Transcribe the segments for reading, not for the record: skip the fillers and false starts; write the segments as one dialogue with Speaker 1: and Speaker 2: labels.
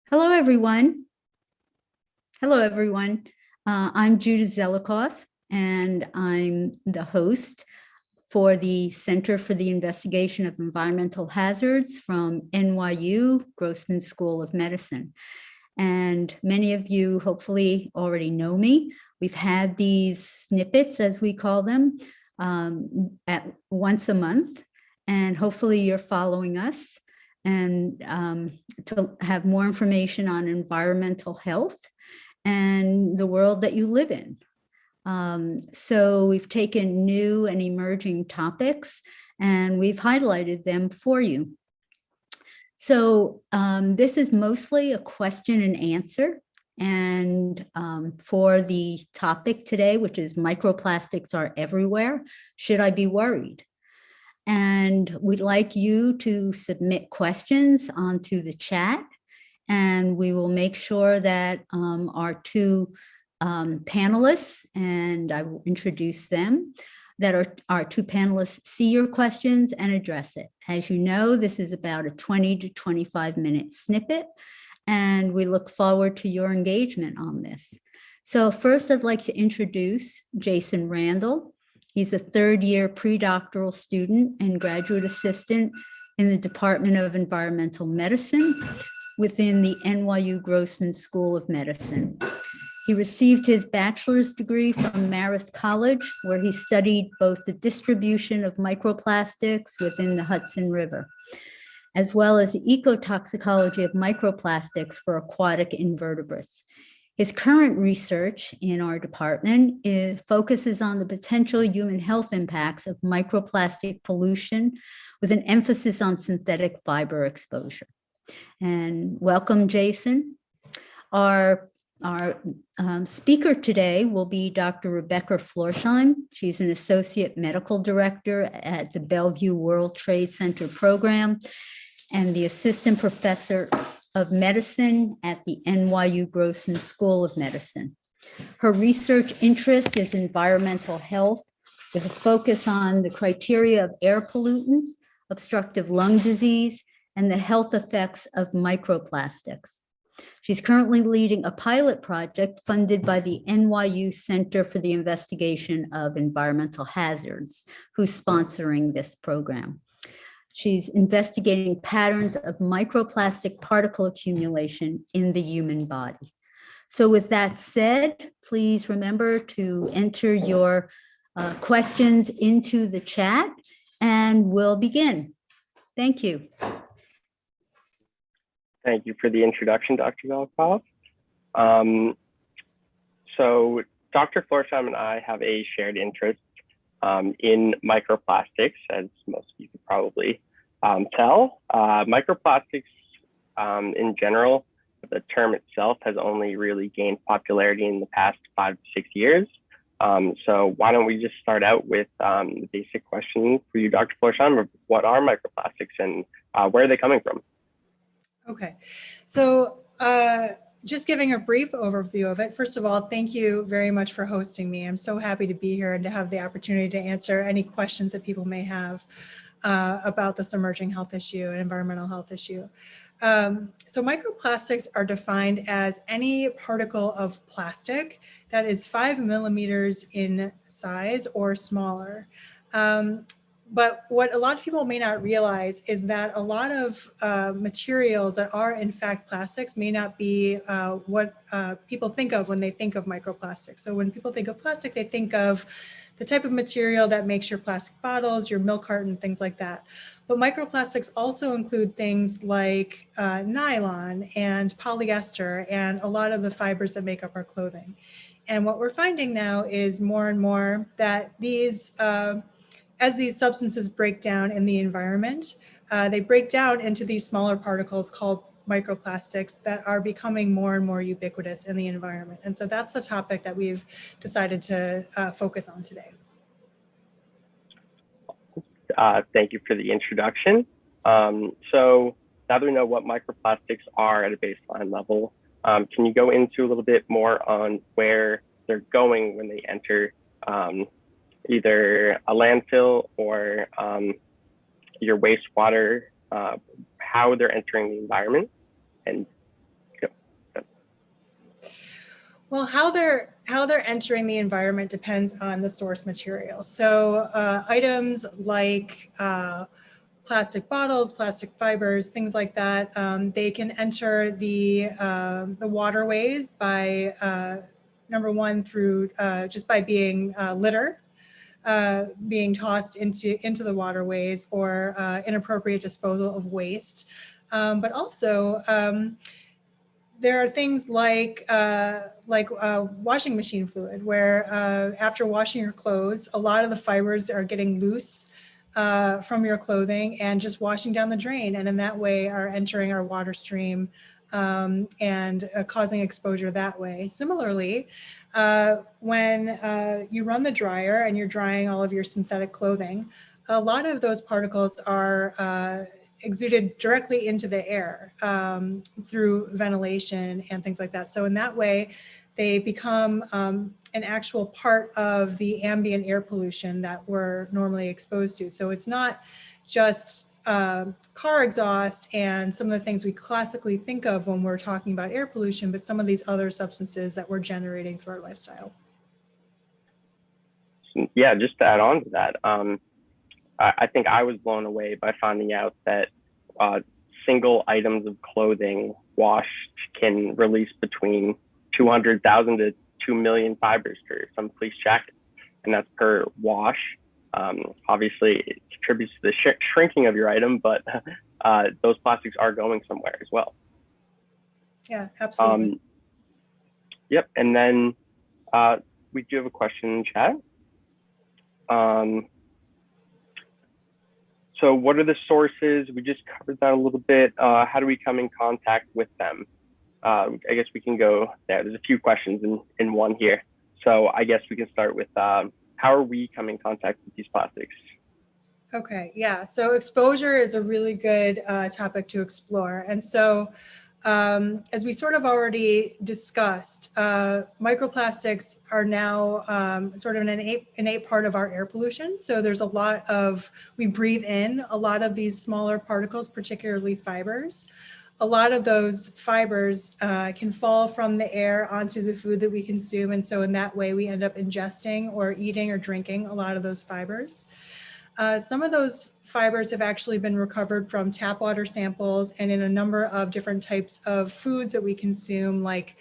Speaker 1: Hello, everyone. Hello, everyone. I'm Judith Zelikoff, and I'm the host for the Center for the Investigation of Environmental Hazards from NYU Grossman School of Medicine. And many of you hopefully already know me. We've had these snippets, as we call them, at once a month, and hopefully you're following us. And to have more information on environmental health and the world that you live in. So we've taken new and emerging topics and we've highlighted them for you. So this is mostly a question and answer. And for the topic today, which is microplastics are everywhere, should I be worried? And we'd like you to submit questions onto the chat, and we will make sure that our two panelists, and I will introduce them, that our two panelists see your questions and address it. As you know, this is about a 20 to 25 minute snippet, and we look forward to your engagement on this. So first, I'd like to introduce Jason Randall. He's a third-year pre-doctoral student and graduate assistant in the Department of Environmental Medicine within the NYU Grossman School of Medicine. He received his bachelor's degree from Marist College, where he studied both the distribution of microplastics within the Hudson River, as well as the ecotoxicology of microplastics for aquatic invertebrates. His current research in our department focuses on the potential human health impacts of microplastic pollution with an emphasis on synthetic fiber exposure. And welcome, Jason. Our speaker today will be Dr. Rebecca Florsheim. She's an associate medical director at the Bellevue World Trade Center program and the assistant professor of medicine at the NYU Grossman School of Medicine. Her research interest is environmental health with a focus on the criteria of air pollutants, obstructive lung disease, and the health effects of microplastics. She's currently leading a pilot project funded by the NYU Center for the Investigation of Environmental Hazards, who's sponsoring this program. She's investigating patterns of microplastic particle accumulation in the human body. So with that said, please remember to enter your questions into the chat and we'll begin. Thank you.
Speaker 2: Thank you for the introduction, Dr. Zelikoff. So Dr. Florsheim and I have a shared interest in microplastics, as most of you could probably tell. Microplastics in general, the term itself has only really gained popularity in the past 5 to 6 years. So why don't we just start out with the basic question for you, Dr. Florsheim, of what are microplastics and where are they coming from?
Speaker 3: Okay, so just giving a brief overview of it. First of all, thank you very much for hosting me. I'm so happy to be here and to have the opportunity to answer any questions that people may have about this emerging health issue and environmental health issue. So microplastics are defined as any particle of plastic that is 5 millimeters in size or smaller. But what a lot of people may not realize is that a lot of materials that are in fact plastics may not be what people think of when they think of microplastics. So when people think of plastic, they think of the type of material that makes your plastic bottles, your milk carton, things like that. But microplastics also include things like nylon and polyester and a lot of the fibers that make up our clothing. And what we're finding now is more and more that these as these substances break down in the environment, they break down into these smaller particles called microplastics that are becoming more and more ubiquitous in the environment. And so that's the topic that we've decided to focus on today.
Speaker 2: Thank you for the introduction. So now that we know what microplastics are at a baseline level, can you go into a little bit more on where they're going when they enter either a landfill or your wastewater, how they're entering the environment, and
Speaker 3: Well, how they're entering the environment depends on the source material. So items like plastic bottles, plastic fibers, things like that, they can enter the waterways by number one through just by being litter. Being tossed into the waterways or inappropriate disposal of waste. But also, there are things like washing machine fluid, where after washing your clothes, a lot of the fibers are getting loose from your clothing and just washing down the drain, and in that way are entering our water stream and causing exposure that way. Similarly, when you run the dryer and you're drying all of your synthetic clothing, a lot of those particles are exuded directly into the air through ventilation and things like that. So in that way, they become an actual part of the ambient air pollution that we're normally exposed to. So it's not just car exhaust and some of the things we classically think of when we're talking about air pollution, but some of these other substances that we're generating through our lifestyle.
Speaker 2: Yeah, just to add on to that, I think I was blown away by finding out that single items of clothing washed can release between 200,000 to 2 million fibers for some fleece jackets, and that's per wash. Obviously, it contributes to the shrinking of your item, but those plastics are going somewhere as well.
Speaker 3: Yeah, absolutely.
Speaker 2: Yep, and then we do have a question in chat. So what are the sources? We just covered that a little bit. How do we come in contact with them? I guess we can go there. There's a few questions in one here. So I guess we can start with how are we coming in contact with these plastics?
Speaker 3: Okay, yeah. So exposure is a really good topic to explore. And so as we sort of already discussed, microplastics are now sort of an innate part of our air pollution. So there's a lot of, we breathe in a lot of these smaller particles, particularly fibers. A lot of those fibers can fall from the air onto the food that we consume. And so in that way, we end up ingesting or eating or drinking a lot of those fibers. Some of those fibers have actually been recovered from tap water samples and in a number of different types of foods that we consume, like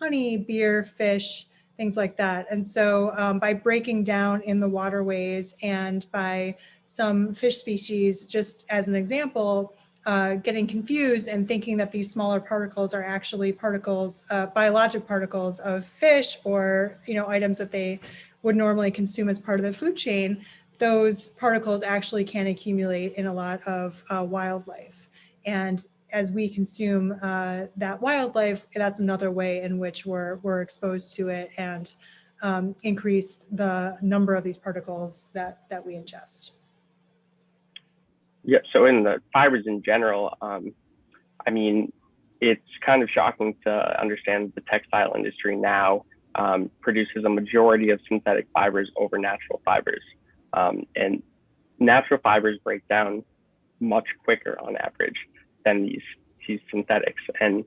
Speaker 3: honey, beer, fish, things like that. And so by breaking down in the waterways and by some fish species, just as an example, getting confused and thinking that these smaller particles are actually particles, biologic particles of fish or items that they would normally consume as part of the food chain, those particles actually can accumulate in a lot of wildlife. And as we consume that wildlife, that's another way in which we're exposed to it and increase the number of these particles that we ingest.
Speaker 2: Yeah, so in the fibers in general, I mean, it's kind of shocking to understand the textile industry now produces a majority of synthetic fibers over natural fibers. And natural fibers break down much quicker on average than these synthetics. And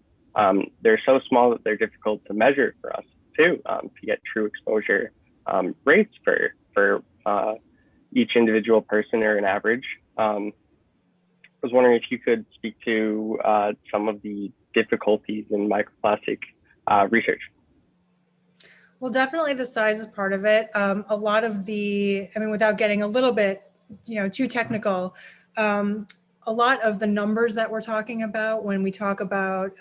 Speaker 2: they're so small that they're difficult to measure for us too, to get true exposure rates for each individual person or an average. I was wondering if you could speak to some of the difficulties in microplastic research.
Speaker 3: Well, definitely the size is part of it. A lot of without getting a little bit, too technical, a lot of the numbers that we're talking about when we talk about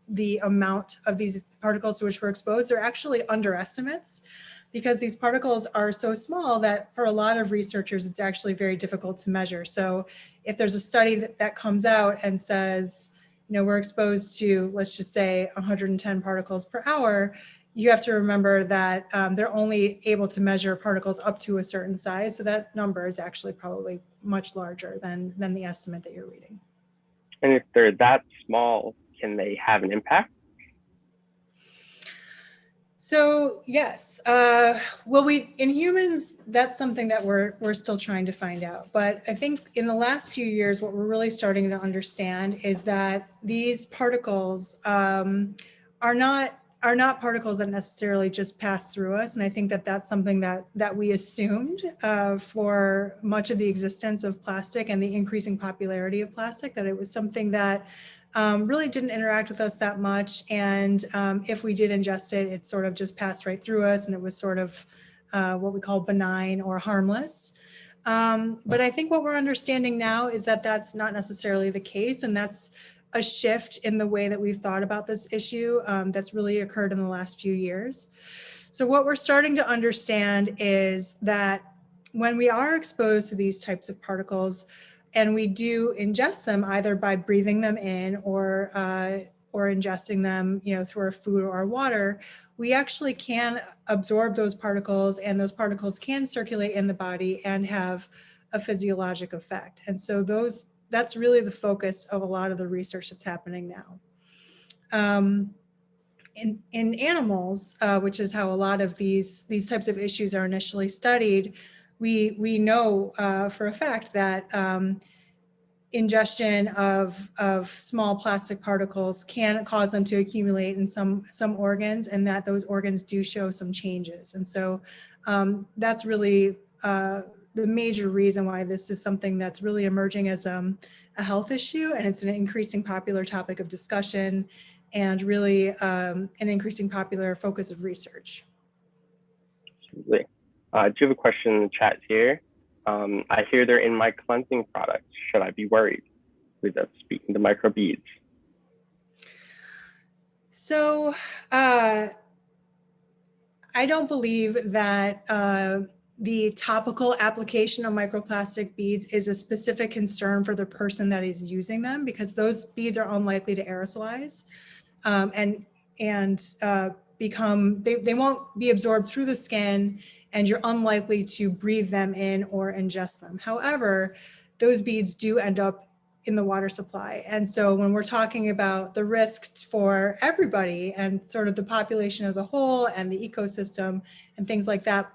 Speaker 3: the amount of these particles to which we're exposed are actually underestimates, because these particles are so small that for a lot of researchers, it's actually very difficult to measure. So if there's a study that comes out and says, we're exposed to, let's just say 110 particles per hour, you have to remember that they're only able to measure particles up to a certain size. So that number is actually probably much larger than the estimate that you're reading.
Speaker 2: And if they're that small, can they have an impact?
Speaker 3: So yes, well, in humans, that's something that we're still trying to find out. But I think in the last few years, what we're really starting to understand is that these particles are not are not particles that necessarily just pass through us. And I think that that's something that we assumed for much of the existence of plastic and the increasing popularity of plastic, that it was something that really didn't interact with us that much. And if we did ingest it, it sort of just passed right through us, and it was sort of what we call benign or harmless. But I think what we're understanding now is that that's not necessarily the case, and that's a shift in the way that we've thought about this issue that's really occurred in the last few years. So what we're starting to understand is that when we are exposed to these types of particles, and we do ingest them either by breathing them in or ingesting them, through our food or our water, we actually can absorb those particles, and those particles can circulate in the body and have a physiologic effect. And so that's really the focus of a lot of the research that's happening now. In animals, which is how a lot of these types of issues are initially studied, we know for a fact that ingestion of small plastic particles can cause them to accumulate in some organs, and that those organs do show some changes. And so that's really the major reason why this is something that's really emerging as a health issue, and it's an increasing popular topic of discussion, and really an increasing popular focus of research.
Speaker 2: Absolutely. Do you have a question in the chat here? I hear they're in my cleansing products. Should I be worried? With that, speaking to microbeads.
Speaker 3: So I don't believe that the topical application of microplastic beads is a specific concern for the person that is using them, because those beads are unlikely to aerosolize and become, they won't be absorbed through the skin, and you're unlikely to breathe them in or ingest them. However, those beads do end up in the water supply. And so when we're talking about the risk for everybody and sort of the population of the whole and the ecosystem and things like that,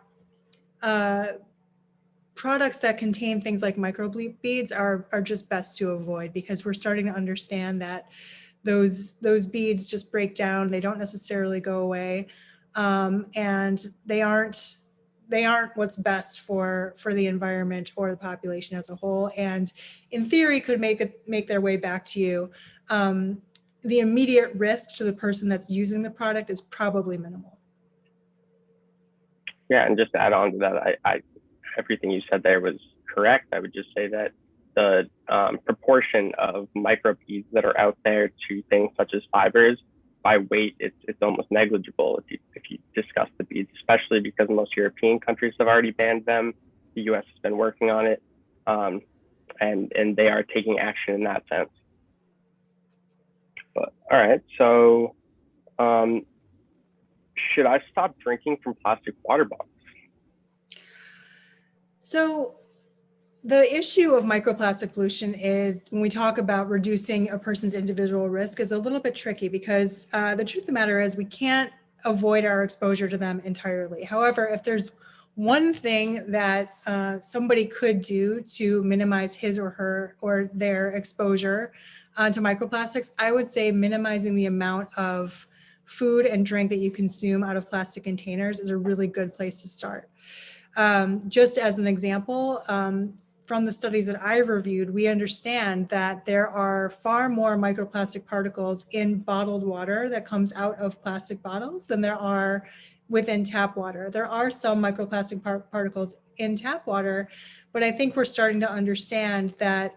Speaker 3: products that contain things like microbeads are just best to avoid, because we're starting to understand that those beads just break down. They don't necessarily go away, and they aren't what's best for the environment or the population as a whole, and in theory could make their way back to you. The immediate risk to the person that's using the product is probably minimal.
Speaker 2: Yeah, and just to add on to that, I everything you said there was correct. I would just say that the proportion of microbeads that are out there to things such as fibers, by weight, it's almost negligible if you discuss the beads, especially because most European countries have already banned them. The US has been working on it, and they are taking action in that sense. But all right, so should I stop drinking from plastic water bottles?
Speaker 3: So the issue of microplastic pollution is, when we talk about reducing a person's individual risk, is a little bit tricky, because the truth of the matter is we can't avoid our exposure to them entirely. However, if there's one thing that somebody could do to minimize his or her or their exposure to microplastics, I would say minimizing the amount of food and drink that you consume out of plastic containers is a really good place to start. Just as an example, from the studies that I've reviewed, we understand that there are far more microplastic particles in bottled water that comes out of plastic bottles than there are within tap water. There are some microplastic particles in tap water, but I think we're starting to understand that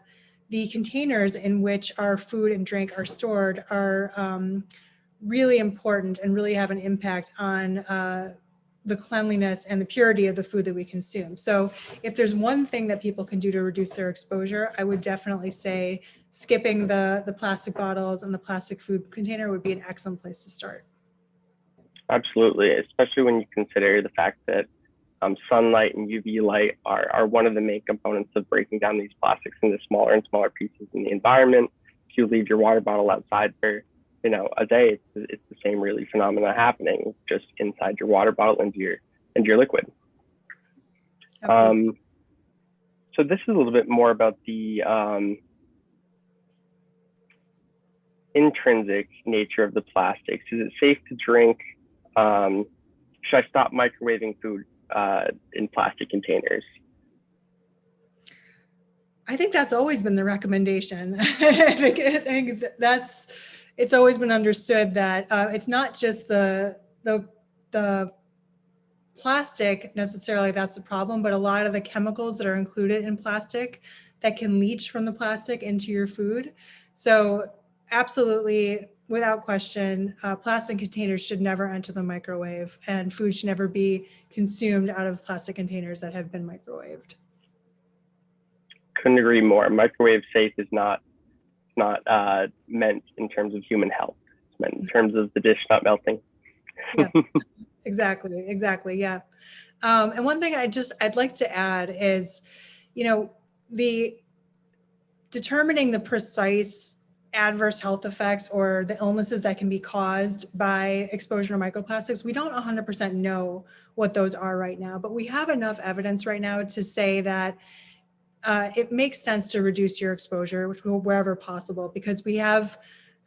Speaker 3: the containers in which our food and drink are stored are really important and really have an impact on the cleanliness and the purity of the food that we consume. So if there's one thing that people can do to reduce their exposure, I would definitely say skipping the plastic bottles and the plastic food container would be an excellent place to start.
Speaker 2: Absolutely, especially when you consider the fact that sunlight and UV light are one of the main components of breaking down these plastics into smaller and smaller pieces in the environment. If you leave your water bottle outside for a day, it's the same really phenomena happening, just inside your water bottle and your liquid. So this is a little bit more about the intrinsic nature of the plastics? Is it safe to drink? Should I stop microwaving food in plastic containers?
Speaker 3: I think that's always been the recommendation. I think it's always been understood that it's not just the plastic necessarily that's the problem, but a lot of the chemicals that are included in plastic that can leach from the plastic into your food. So absolutely, without question, plastic containers should never enter the microwave, and food should never be consumed out of plastic containers that have been microwaved.
Speaker 2: Couldn't agree more. Microwave safe is not meant in terms of human health. It's meant in terms of the dish not melting.
Speaker 3: Yeah, exactly. Yeah. And one thing I'd like to add is, the determining the precise adverse health effects or the illnesses that can be caused by exposure to microplastics, we don't 100% know what those are right now, but we have enough evidence right now to say that it makes sense to reduce your exposure, wherever possible, because we have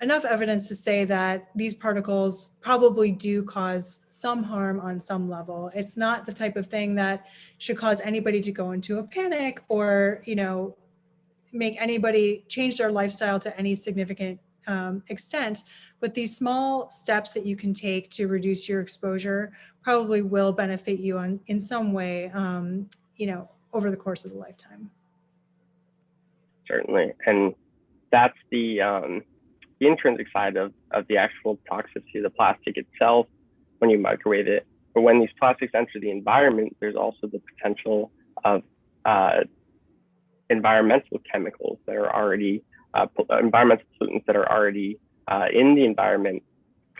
Speaker 3: enough evidence to say that these particles probably do cause some harm on some level. It's not the type of thing that should cause anybody to go into a panic or, make anybody change their lifestyle to any significant extent. But these small steps that you can take to reduce your exposure probably will benefit you in some way, over the course of the lifetime.
Speaker 2: Certainly, and that's the intrinsic side of the actual toxicity of the plastic itself when you microwave it. But when these plastics enter the environment, there's also the potential of environmental chemicals that are already, environmental pollutants that are already in the environment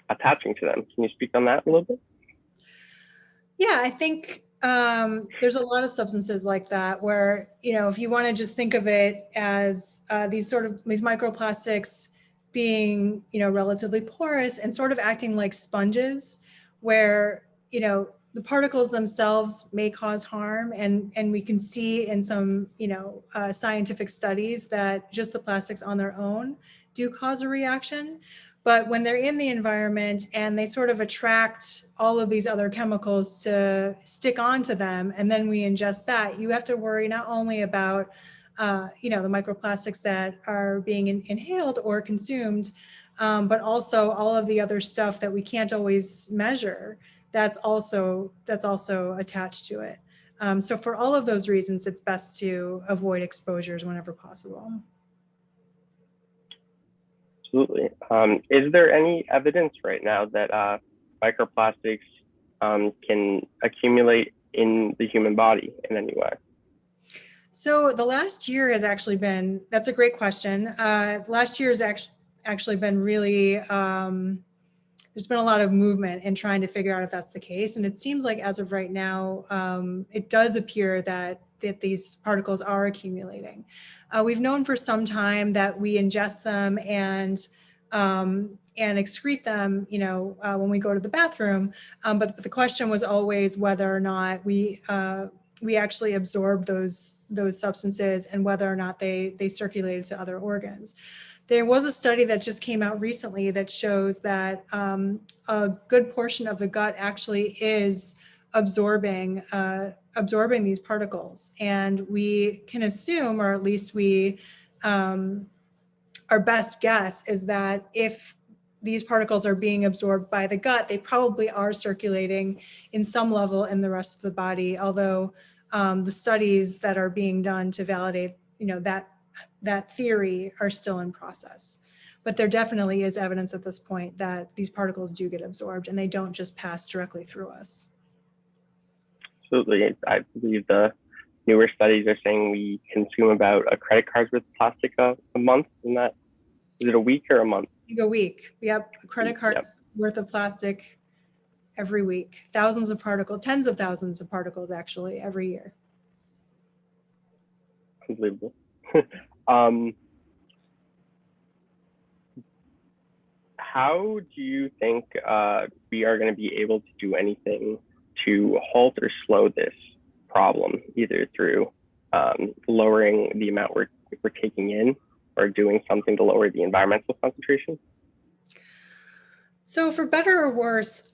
Speaker 2: attaching to them. Can you speak on that a little bit?
Speaker 3: Yeah, I think there's a lot of substances like that where, if you want to just think of it as these microplastics being, relatively porous and sort of acting like sponges where, the particles themselves may cause harm. And we can see in some, scientific studies that just the plastics on their own do cause a reaction. But when they're in the environment and they sort of attract all of these other chemicals to stick onto them, and then we ingest that, you have to worry not only about, the microplastics that are being inhaled or consumed, but also all of the other stuff that we can't always measure that's also attached to it. So for all of those reasons, it's best to avoid exposures whenever possible.
Speaker 2: Absolutely. Is there any evidence right now that microplastics can accumulate in the human body in any way?
Speaker 3: So the last year has actually been, that's a great question. Last year has actually been really, there's been a lot of movement in trying to figure out if that's the case. And it seems like as of right now, it does appear that these particles are accumulating. We've known for some time that we ingest them and excrete them, when we go to the bathroom. But the question was always whether or not we actually absorb those substances and whether or not they circulated to other organs. There was a study that just came out recently that shows that a good portion of the gut actually is absorbing these particles. And we can assume, or at least our best guess is that if these particles are being absorbed by the gut, they probably are circulating in some level in the rest of the body. Although the studies that are being done to validate, that theory are still in process. But there definitely is evidence at this point that these particles do get absorbed and they don't just pass directly through us.
Speaker 2: Absolutely. I believe the newer studies are saying we consume about a credit card's worth of plastic a month. Isn't that, is it a week or a month?
Speaker 3: A week. Yep. A credit card's worth of plastic every week. Thousands of particles, tens of thousands of particles actually every year.
Speaker 2: Unbelievable. How do you think we are going to be able to do anything to halt or slow this problem, either through lowering the amount we're taking in or doing something to lower the environmental concentration?
Speaker 3: So for better or worse,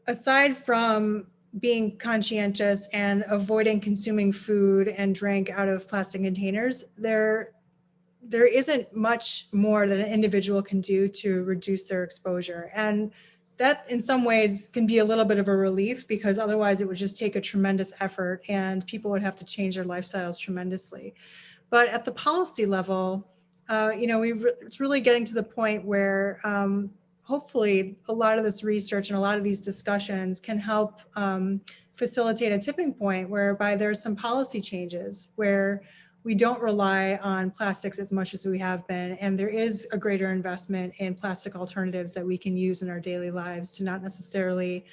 Speaker 3: aside from being conscientious and avoiding consuming food and drink out of plastic containers, there isn't much more that an individual can do to reduce their exposure. And that in some ways can be a little bit of a relief, because otherwise it would just take a tremendous effort and people would have to change their lifestyles tremendously. But at the policy level, it's really getting to the point where hopefully a lot of this research and a lot of these discussions can help facilitate a tipping point whereby there's some policy changes where we don't rely on plastics as much as we have been, and there is a greater investment in plastic alternatives that we can use in our daily lives to not necessarily,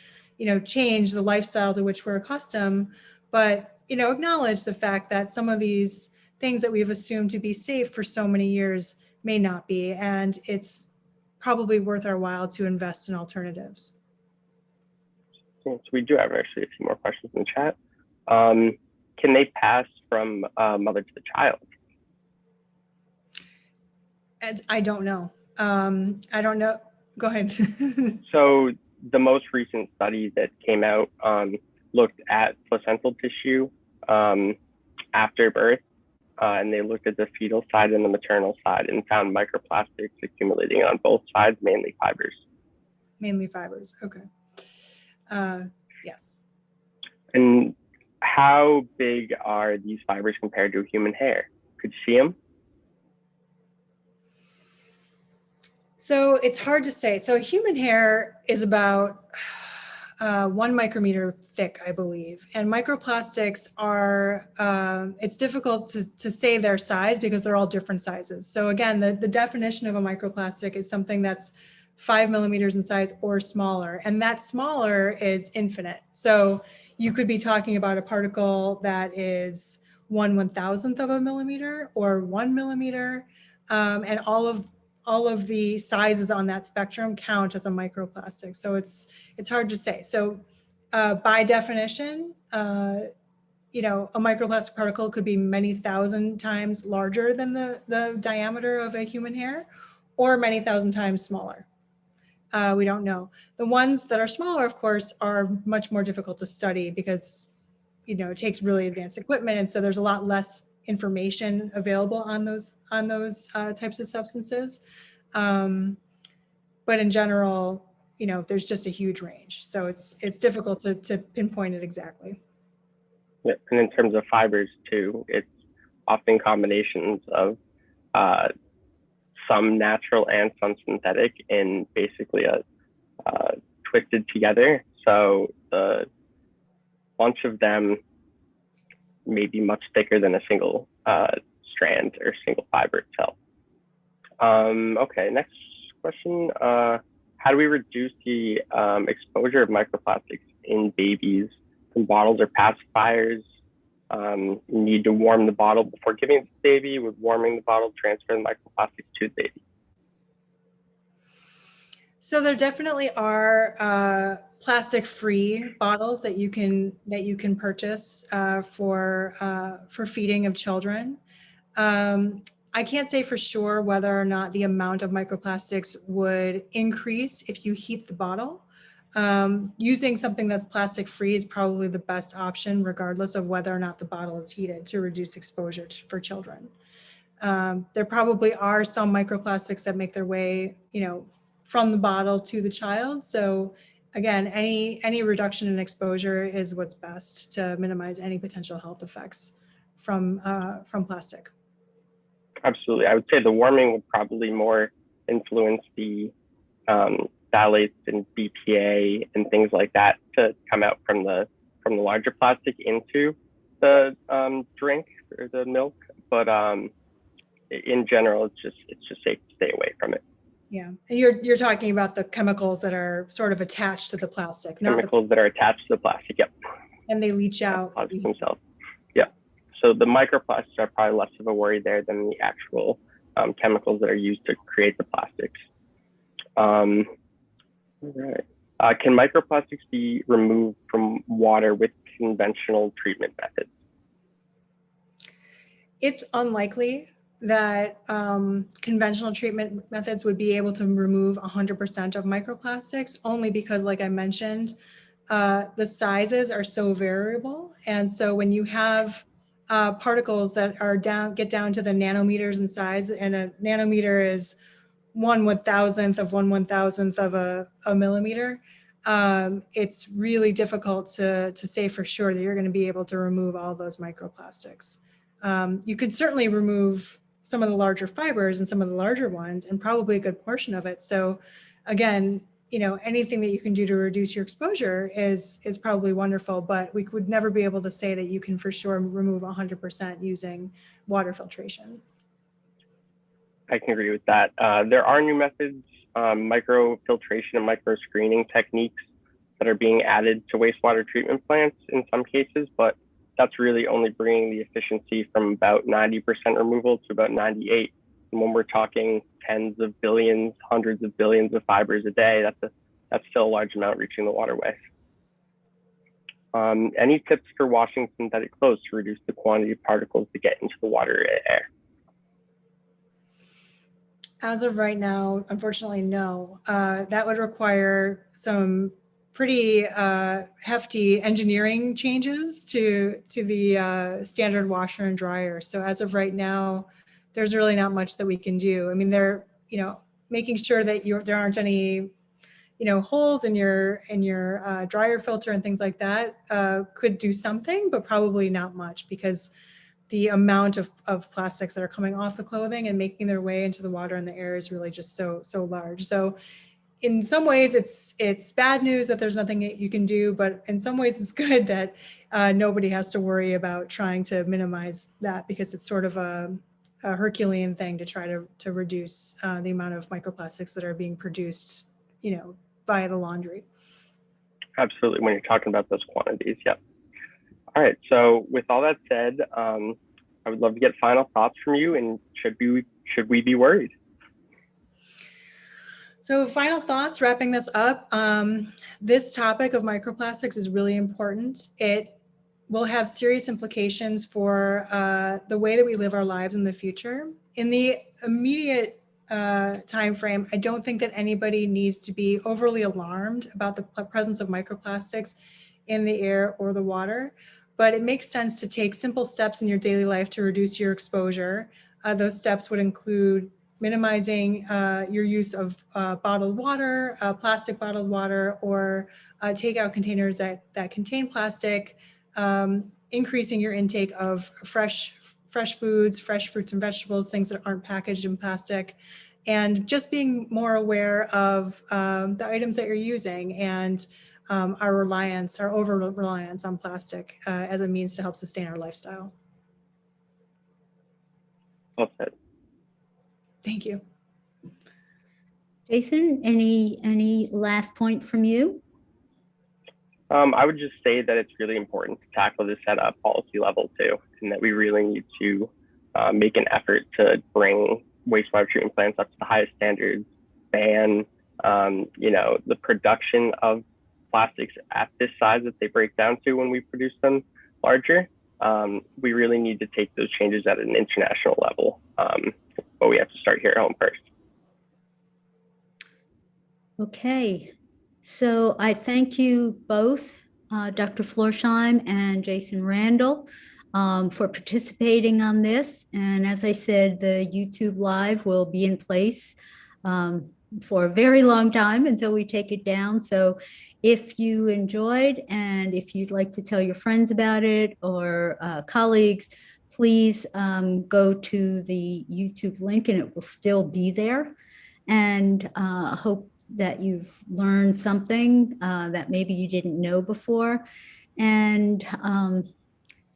Speaker 3: change the lifestyle to which we're accustomed, but, acknowledge the fact that some of these things that we've assumed to be safe for so many years may not be, and it's probably worth our while to invest in alternatives.
Speaker 2: So we do have actually a few more questions in the chat. Can they pass from mother to the child?
Speaker 3: And I don't know. I don't know. Go ahead.
Speaker 2: So the most recent study that came out looked at placental tissue after birth, and they looked at the fetal side and the maternal side and found microplastics accumulating on both sides, mainly fibers.
Speaker 3: Mainly fibers. Okay. Yes.
Speaker 2: And how big are these fibers compared to human hair? Could you see them?
Speaker 3: So it's hard to say. So human hair is about 1 micrometer thick, I believe. And microplastics are, it's difficult to say their size because they're all different sizes. So again, the definition of a microplastic is something that's 5 millimeters in size or smaller. And that smaller is infinite. So you could be talking about a particle that is 1/1000th of a millimeter or 1 millimeter. And all of the sizes on that spectrum count as a microplastic. So it's hard to say. So by definition, a microplastic particle could be many thousand times larger than the diameter of a human hair, or many thousand times smaller. We don't know. The ones that are smaller, of course, are much more difficult to study because, it takes really advanced equipment. And so there's a lot less information available on those types of substances. But in general, there's just a huge range. So it's difficult to pinpoint it exactly.
Speaker 2: Yeah, and in terms of fibers too, it's often combinations of some natural and some synthetic in basically a twisted together. So the bunch of them may be much thicker than a single strand or single fiber itself. Okay, next question. How do we reduce the exposure of microplastics in babies from bottles or pacifiers? You need to warm the bottle before giving it to the baby. Would warming the bottle transfer the microplastics to the baby?
Speaker 3: So there definitely are plastic-free bottles that you can purchase for feeding of children. I can't say for sure whether or not the amount of microplastics would increase if you heat the bottle. Using something that's plastic-free is probably the best option, regardless of whether or not the bottle is heated, to reduce exposure for children. There probably are some microplastics that make their way, from the bottle to the child. So again, any reduction in exposure is what's best to minimize any potential health effects from plastic.
Speaker 2: Absolutely. I would say the warming would probably more influence the phthalates and BPA and things like that to come out from the larger plastic into the drink or the milk. But in general, it's just safe to stay away from it.
Speaker 3: Yeah, and you're talking about the chemicals that are sort of attached to the plastic,
Speaker 2: Chemicals that are attached to the plastic, yep.
Speaker 3: And they leach out.
Speaker 2: Themselves. Yeah. So the microplastics are probably less of a worry there than the actual chemicals that are used to create the plastics. All right. Can microplastics be removed from water with conventional treatment methods?
Speaker 3: It's unlikely that conventional treatment methods would be able to remove 100% of microplastics, only because, like I mentioned, the sizes are so variable. And so when you have particles that are get down to the nanometers in size, and a nanometer is 1/1000th of 1/1000th of a millimeter, it's really difficult to say for sure that you're going to be able to remove all those microplastics. You could certainly remove some of the larger fibers and some of the larger ones, and probably a good portion of it. So again, anything that you can do to reduce your exposure is probably wonderful, but we would never be able to say that you can for sure remove 100% using water filtration.
Speaker 2: I can agree with that. There are new methods, microfiltration and micro screening techniques that are being added to wastewater treatment plants in some cases, but that's really only bringing the efficiency from about 90% removal to about 98. And when we're talking tens of billions, hundreds of billions of fibers a day, that's still a large amount reaching the waterway. Any tips for washing synthetic clothes to reduce the quantity of particles that get into the water and air?
Speaker 3: As of right now, unfortunately, no. That would require some pretty hefty engineering changes to the standard washer and dryer. So as of right now, there's really not much that we can do. I mean, making sure that there aren't any holes in your dryer filter and things like that could do something, but probably not much, because the amount of plastics that are coming off the clothing and making their way into the water and the air is really just so large. So in some ways it's bad news that there's nothing that you can do, but in some ways it's good that nobody has to worry about trying to minimize that, because it's sort of a Herculean thing to try to reduce the amount of microplastics that are being produced, via the laundry.
Speaker 2: Absolutely, when you're talking about those quantities, yep. All right, so with all that said, I would love to get final thoughts from you, and should we be worried?
Speaker 3: So final thoughts, wrapping this up. This topic of microplastics is really important. It will have serious implications for the way that we live our lives in the future. In the immediate time frame, I don't think that anybody needs to be overly alarmed about the presence of microplastics in the air or the water, but it makes sense to take simple steps in your daily life to reduce your exposure. Those steps would include minimizing your use of bottled water, plastic bottled water, or takeout containers that contain plastic, increasing your intake of fresh foods, fresh fruits and vegetables, things that aren't packaged in plastic, and just being more aware of the items that you're using and our over-reliance on plastic as a means to help sustain our lifestyle.
Speaker 2: Well said.
Speaker 3: Thank you.
Speaker 1: Jason, any last point from you?
Speaker 2: I would just say that it's really important to tackle this at a policy level too, and that we really need to make an effort to bring wastewater treatment plants up to the highest standards, ban the production of plastics at this size that they break down to when we produce them larger. We really need to take those changes at an international level, but we have to start here at home first.
Speaker 1: Okay, so I thank you both, Dr. Florsheim and Jason Randall, for participating on this. And as I said, the YouTube Live will be in place for a very long time until we take it down. So if you enjoyed, and if you'd like to tell your friends about it or colleagues, please go to the YouTube link and it will still be there. And hope that you've learned something that maybe you didn't know before. And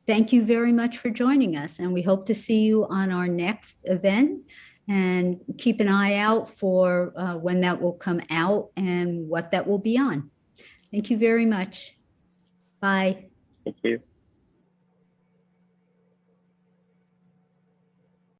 Speaker 1: thank you very much for joining us. And we hope to see you on our next event. And keep an eye out for when that will come out and what that will be on. Thank you very much. Bye.
Speaker 2: Thank you.